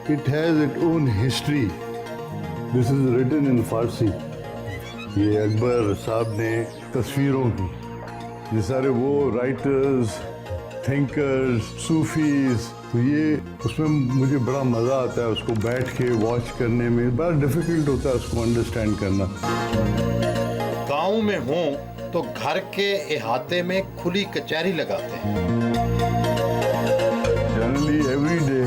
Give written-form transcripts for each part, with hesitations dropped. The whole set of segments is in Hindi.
It has its own history. This is written in Farsi. ये अकबर साहब ने तस्वीरों की, ये सारे वो राइटर्स, थिंकर्स, सूफीज, तो ये उसमें मुझे बड़ा मज़ा आता है उसको बैठ के वॉच करने में। बड़ा डिफिकल्ट होता है उसको अंडरस्टैंड करना। गाँव में हों तो घर के इहाते में खुली कचहरी लगाते हैं। Generally every day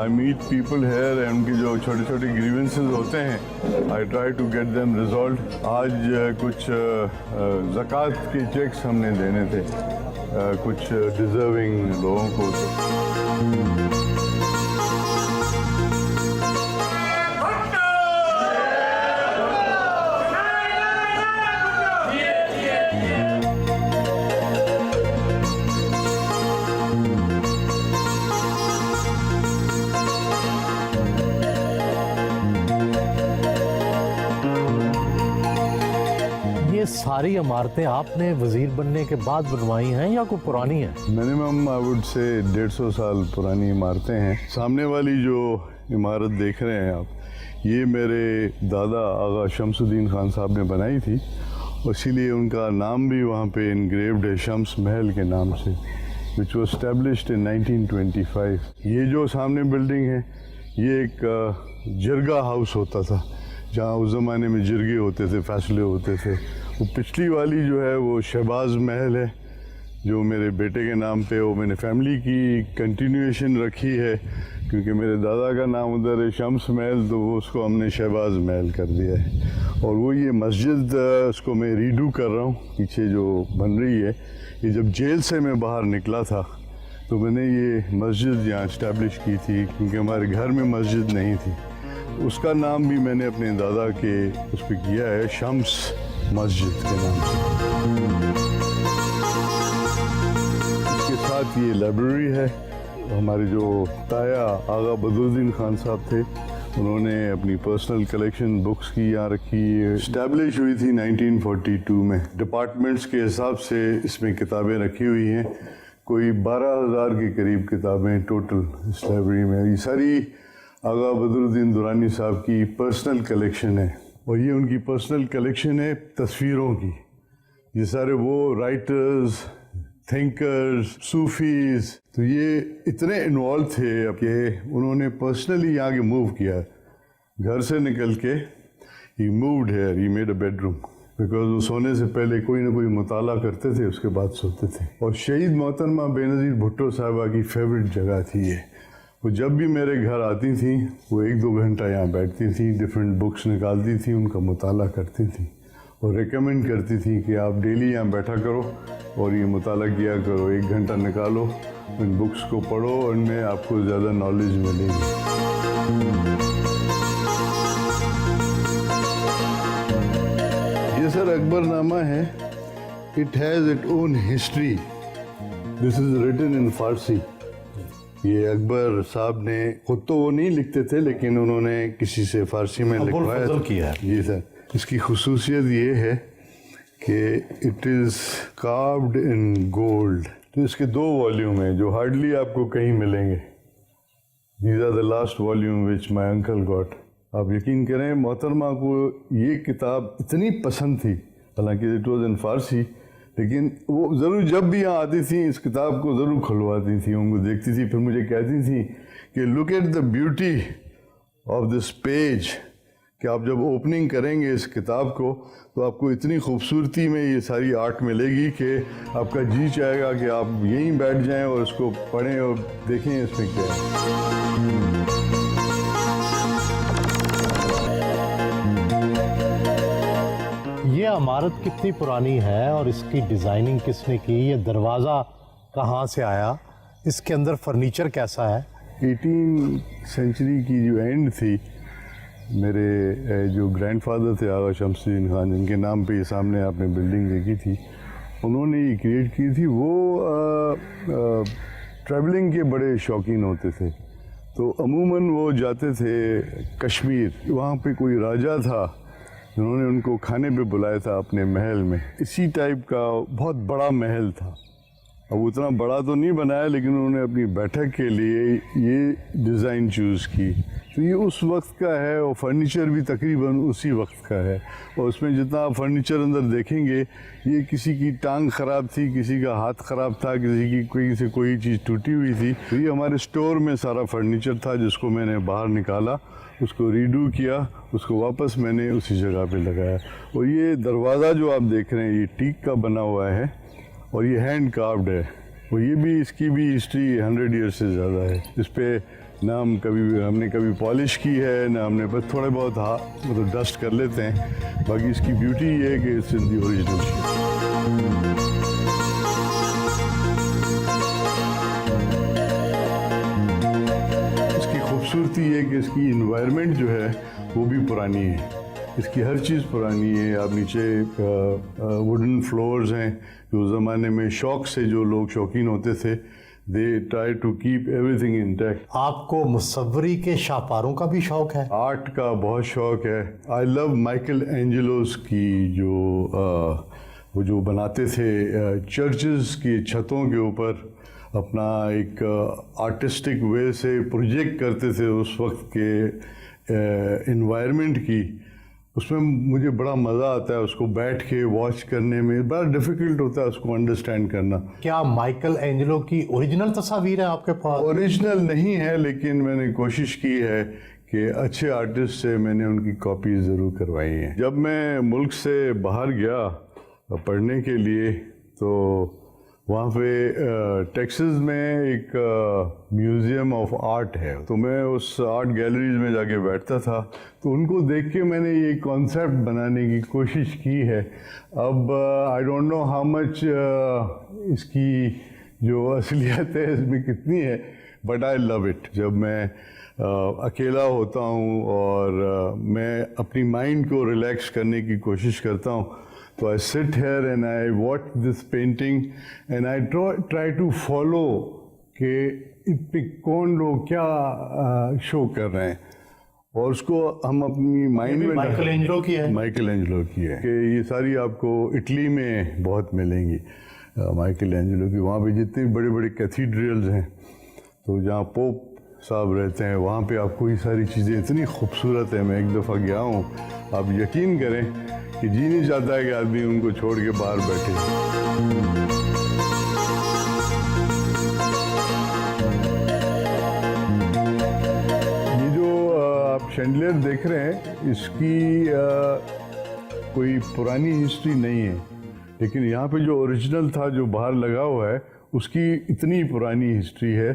I meet people here and उनकी जो छोटे छोटे ग्रीवेंसेस होते हैं I try to get them resolve. आज कुछ ज़कात के चेक्स हमने देने थे कुछ डिजर्विंग लोगों को। सारी इमारतें आपने वजीर बनने के बाद बनवाई हैं या कोई पुरानी है? मिनिमम आई वुड से 150 साल पुरानी इमारतें हैं। सामने वाली जो इमारत देख रहे हैं आप, ये मेरे दादा आगा शमसुद्दीन खान साहब ने बनाई थी, इसीलिए उनका नाम भी वहाँ पे इनग्रेव्ड है शम्स महल के नाम से, विच वॉज एस्टेब्लिश्ड इन 1925। ये जो सामने बिल्डिंग है ये एक जरगा हाउस होता था, जहाँ उस ज़माने में जिरगे होते थे, फैसले होते थे। वो पिछली वाली जो है वो शहबाज महल है जो मेरे बेटे के नाम पे, वो मैंने फैमिली की कंटिन्यूएशन रखी है क्योंकि मेरे दादा का नाम उधर है शम्स महल, तो वो उसको हमने शहबाज महल कर दिया है। और वो ये मस्जिद उसको मैं रीडू कर रहा हूँ, पीछे जो बन रही है। ये जब जेल से मैं बाहर निकला था तो मैंने ये मस्जिद यहाँ इस्टेब्लिश की थी क्योंकि हमारे घर में मस्जिद नहीं थी। उसका नाम भी मैंने अपने दादा के उस पर किया है, शम्स मस्जिद के नाम से। इसके साथ ये लाइब्रेरी है। हमारे जो ताया आगा बदरुद्दीन खान साहब थे, उन्होंने अपनी पर्सनल कलेक्शन बुक्स की यहाँ रखी है। इस्टेब्लिश हुई थी 1942 में। डिपार्टमेंट्स के हिसाब से इसमें किताबें रखी हुई हैं, कोई 12,000 के करीब किताबें टोटल इस लाइब्रेरी में। ये सारी आगा बदरुद्दीन दुरानी साहब की पर्सनल कलेक्शन है और ये उनकी पर्सनल कलेक्शन है तस्वीरों की। ये सारे वो राइटर्स, थिंकर्स, सूफीज, तो ये इतने इन्वॉल्व थे कि उन्होंने पर्सनली यहाँ के मूव किया, घर से निकल के ही moved here, he made a bedroom, because वो सोने से पहले कोई ना कोई मुताला करते थे, उसके बाद सोते थे। और शहीद मोहतरमा बेनज़ीर भुट्टो साहिबा की फेवरेट जगह थी ये। वो जब भी मेरे घर आती थी वो 1-2 घंटा यहाँ बैठती थी, डिफरेंट बुक्स निकालती थी, उनका मुताला करती थी और रिकमेंड करती थी कि आप डेली यहाँ बैठा करो और ये मुताला किया करो, 1 घंटा निकालो, इन बुक्स को पढ़ो और इनमें आपको ज़्यादा नॉलेज मिलेगी। ये सर अकबरनामा है। It has its own history. This is written in Farsi. ये अकबर साहब ने खुद तो वो नहीं लिखते थे, लेकिन उन्होंने किसी से फारसी में लिखवाया किया। जी सर। इसकी खुसूसियत ये है कि it is carved in gold. तो इसके 2 वॉल्यूम हैं जो हार्डली आपको कहीं मिलेंगे। These are the last volume which my uncle got. आप यकीन करें मोहतरमा को ये किताब इतनी पसंद थी, हालांकि इट वॉज इन फारसी, लेकिन वो ज़रूर जब भी यहाँ आती थी इस किताब को ज़रूर खुलवाती थी, उनको देखती थी, फिर मुझे कहती थी कि look at the beauty of this page, कि आप जब ओपनिंग करेंगे इस किताब को तो आपको इतनी खूबसूरती में ये सारी आर्ट मिलेगी कि आपका जी चाहेगा कि आप यहीं बैठ जाएं और इसको पढ़ें और देखें इसमें क्या है। ये इमारत कितनी पुरानी है और इसकी डिज़ाइनिंग किसने की? ये दरवाज़ा कहाँ से आया? इसके अंदर फर्नीचर कैसा है? 18वीं सेंचुरी की जो एंड थी, मेरे जो ग्रैंडफादर थे आगा शमसुद्दीन खान, जिनके नाम पे ये सामने आपने बिल्डिंग देखी थी, उन्होंने ये क्रिएट की थी। वो ट्रैवलिंग के बड़े शौकीन होते थे, तो अमूमन वो जाते थे कश्मीर। वहाँ पे कोई राजा था जिन्होंने उनको खाने पे बुलाया था अपने महल में। इसी टाइप का बहुत बड़ा महल था अब उतना बड़ा तो नहीं बनाया, लेकिन उन्होंने अपनी बैठक के लिए ये डिज़ाइन चूज़ की। तो ये उस वक्त का है और फर्नीचर भी तकरीबन उसी वक्त का है। और उसमें जितना आप फर्नीचर अंदर देखेंगे, ये किसी की टांग ख़राब थी, किसी का हाथ ख़राब था, किसी की कोई से कोई चीज़ टूटी हुई थी। तो ये हमारे स्टोर में सारा फर्नीचर था जिसको मैंने बाहर निकाला, उसको रीडू किया, उसको वापस मैंने उसी जगह पे लगाया। और ये दरवाज़ा जो आप देख रहे हैं ये टीक का बना हुआ है और ये हैंड कार्व्ड है। और ये भी, इसकी भी हिस्ट्री 100 ईयर से ज़्यादा है। इस पर ना हमने कभी पॉलिश की है, ना हमने बस थोड़े बहुत मतलब डस्ट कर लेते हैं। बाकी इसकी ब्यूटी ये है कि it's in the original shape. इसकी खूबसूरती है कि इसकी इन्वायरमेंट जो है वो भी पुरानी है, इसकी हर चीज़ पुरानी है। आप नीचे वुडन फ्लोर्स हैं, जो ज़माने में शौक से जो लोग शौकीन होते थे, they try to keep everything intact. आपको मुसव्वरी के शाहपारों का भी शौक है? आर्ट का बहुत शौक है। आई लव माइकल एंजेलोस की वो जो बनाते थे चर्चेस की छतों के ऊपर अपना एक आर्टिस्टिक वे से प्रोजेक्ट करते थे उस वक्त के इन्वायरमेंट की। उसमें मुझे बड़ा मज़ा आता है उसको बैठ के वॉच करने में। बड़ा डिफ़िकल्ट होता है उसको अंडरस्टैंड करना। क्या माइकल एंजेलो की ओरिजिनल तस्वीर है आपके पास? ओरिजिनल नहीं है, लेकिन मैंने कोशिश की है कि अच्छे आर्टिस्ट से मैंने उनकी कॉपी ज़रूर करवाई है। जब मैं मुल्क से बाहर गया पढ़ने के लिए, तो वहाँ पे टेक्सास में एक म्यूज़ियम ऑफ आर्ट है, तो मैं उस आर्ट गैलरीज में जाके बैठता था। तो उनको देख के मैंने ये कॉन्सेप्ट बनाने की कोशिश की है। अब I don't know how much इसकी जो असलियत है इसमें कितनी है, बट आई लव इट। जब मैं अकेला होता हूँ और मैं अपनी माइंड को रिलैक्स करने की कोशिश करता हूँ, तो I sit here and I watch this painting and I try to follow कि इन पे कौन लोग क्या शो कर रहे हैं, और उसको हम अपनी माइंड में। माइकल एंजेलो की है? माइकल एंजेलो की है कि ये सारी आपको इटली में बहुत मिलेंगी माइकल एंजेलो की। वहाँ पे जितने बड़े बड़े कैथीड्रल्स हैं, तो जहाँ पोप साहब रहते हैं, वहाँ पे आपको ये सारी चीज़ें इतनी खूबसूरत है। मैं एक दफ़ा गया हूँ, आप यकीन करें कि जी नहीं चाहता है कि आदमी उनको छोड़ के बाहर बैठे। ये जो आप शैंडलियर देख रहे हैं, इसकी कोई पुरानी हिस्ट्री नहीं है, लेकिन यहाँ पे जो ओरिजिनल था जो बाहर लगा हुआ है, उसकी इतनी पुरानी हिस्ट्री है।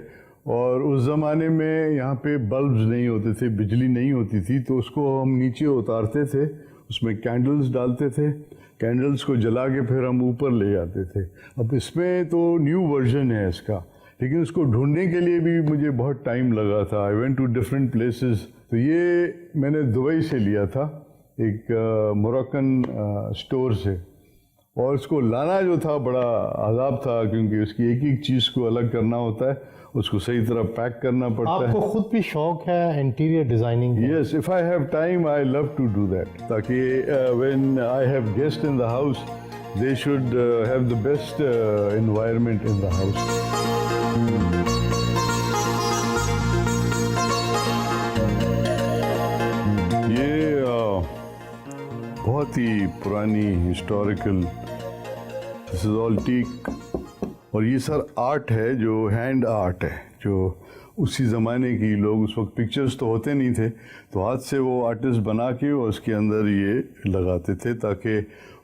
और उस ज़माने में यहाँ पे बल्ब्स नहीं होते थे, बिजली नहीं होती थी, तो उसको हम नीचे उतारते थे, उसमें कैंडल्स डालते थे, कैंडल्स को जला के फिर हम ऊपर ले जाते थे। अब इसमें तो न्यू वर्जन है इसका, लेकिन उसको ढूंढने के लिए भी मुझे बहुत टाइम लगा था। I went to different places. तो ये मैंने दुबई से लिया था, एक मोरक्कन स्टोर से, और इसको लाना जो था बड़ा अजाब था, क्योंकि उसकी एक एक चीज़ को अलग करना होता है, उसको सही तरह पैक करना पड़ता है। आपको खुद भी शौक है interior designing? Yes, if I have time, I love to do that. ताकि when I have guests in the house, they should have the best environment in the house. ये बहुत ही पुरानी historical, this is all teak, और ये सर आर्ट है जो हैंड आर्ट है, जो उसी ज़माने की लोग, उस वक्त पिक्चर्स तो होते नहीं थे, तो हाथ से वो आर्टिस्ट बना के और उसके अंदर ये लगाते थे, ताकि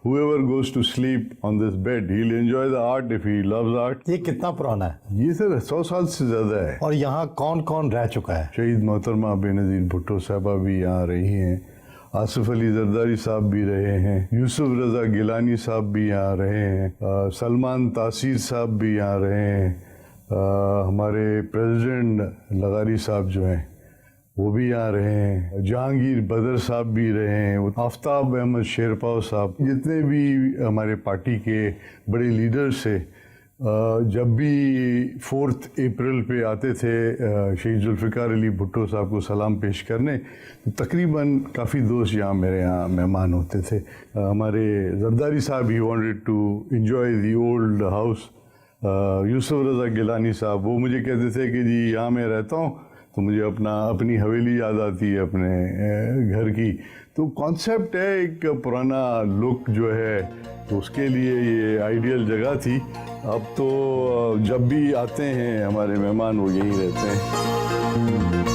whoever goes to sleep on this bed, he'll enjoy the art if he loves art. ये कितना पुराना है? ये सर 100 साल से ज़्यादा है। और यहाँ कौन कौन रह चुका है? शहीद मोहतरमा बेनज़ीर भुट्टो साहबा भी यहाँ रही हैं, आसिफ अली जरदारी साहब भी रहे हैं, यूसुफ रज़ा गिलानी साहब भी यहाँ रहे हैं, सलमान तासीर साहब भी यहाँ रहे हैं, हमारे प्रेसिडेंट लगारी साहब जो हैं वो भी यहाँ रहे हैं, जहांगीर बदर साहब भी रहे हैं, आफ्ताब अहमद शेरपाव साहब, जितने भी हमारे पार्टी के बड़े लीडर्स थे, जब भी 4 अप्रैल पे आते थे शहीद जुल्फ़िकार अली भुट्टो साहब को सलाम पेश करने, तो तकरीबन काफ़ी दोस्त यहाँ मेरे यहाँ मेहमान होते थे। हमारे जरदारी साहब he wanted to enjoy the old house, Yousuf Raza Gilani साहब, वो मुझे कहते थे कि जी यहाँ मैं रहता हूँ तो मुझे अपनी हवेली याद आती है अपने घर की। तो कॉन्सेप्ट है एक पुराना लुक जो है, तो उसके लिए ये आइडियल जगह थी। अब तो जब भी आते हैं हमारे मेहमान वो यहीं रहते हैं।